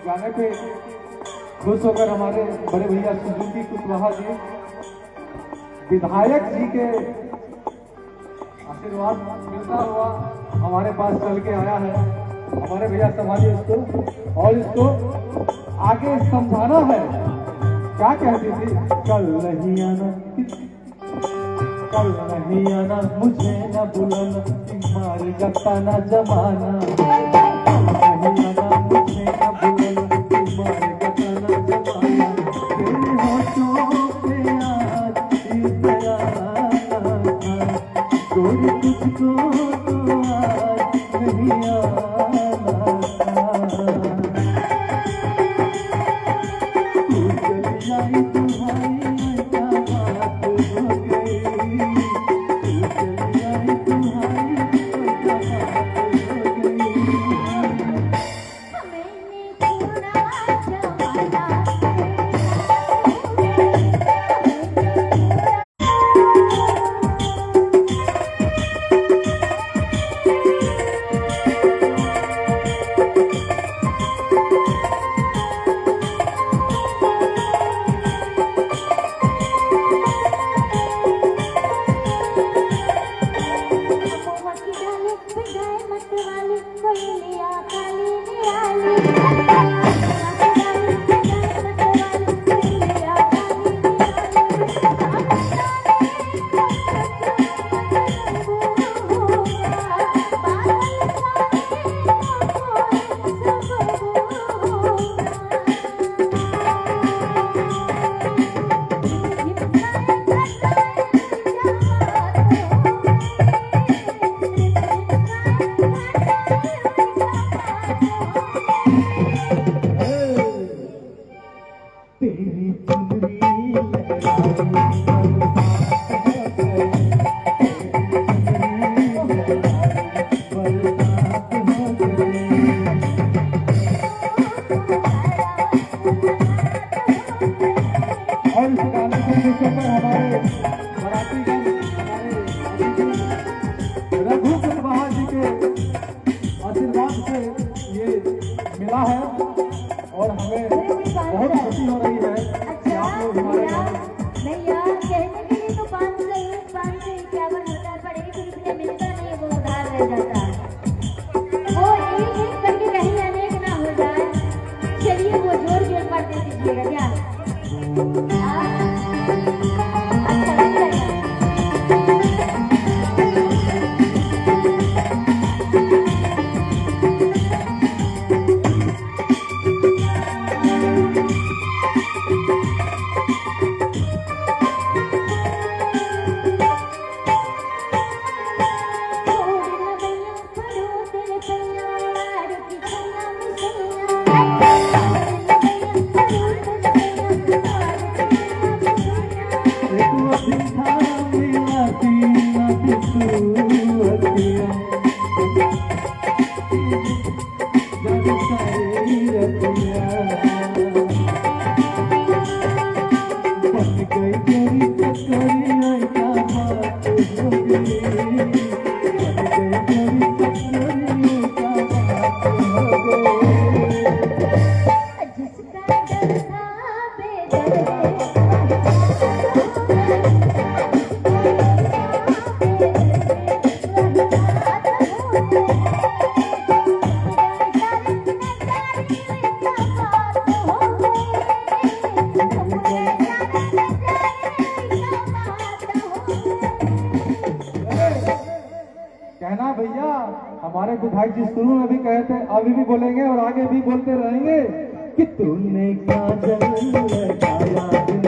गाने पे खुश होकर हमारे बड़े भैया सुजुकी कुशवाहा जी विधायक जी के आशीर्वाद मिलता हुआ हमारे पास चल के आया है। हमारे भैया संभालिए इसको और इसको आगे समझाना है। क्या कहती थी? कल नहीं आना, कल नहीं आना, मुझे न बुलाना, मार जाता ना जमाना। कल नहीं आना, मुझे न बुलाना, मार जाता ना जमाना। तेरे होठों पे आज इज़रार था, कोई तुझको तो आज नहीं आना था। तू चली जाई तुम्हारी क्या बात हो गई, तू चली जाई तुम्हारी क्या बात हो गई। रघु कुशवाहा जी के आशीर्वाद से ये मिला है और हमें बहुत खुशी हो रही है कि आप लोग हमारे नहीं यार, कहने के लिए तो 551 होता पर एक रुपया मिलता नहीं, वो उधार रह जाता है। वो एक एक करके कहीं अनेक ना हो जाए। चलिए वो जोड़ के एक बार दे दीजिएगा क्या? कहना भैया, हमारे विधायक जी शुरू में भी कहे थे, अभी भी बोलेंगे और आगे भी बोलते रहेंगे कि तूने काजल लगाया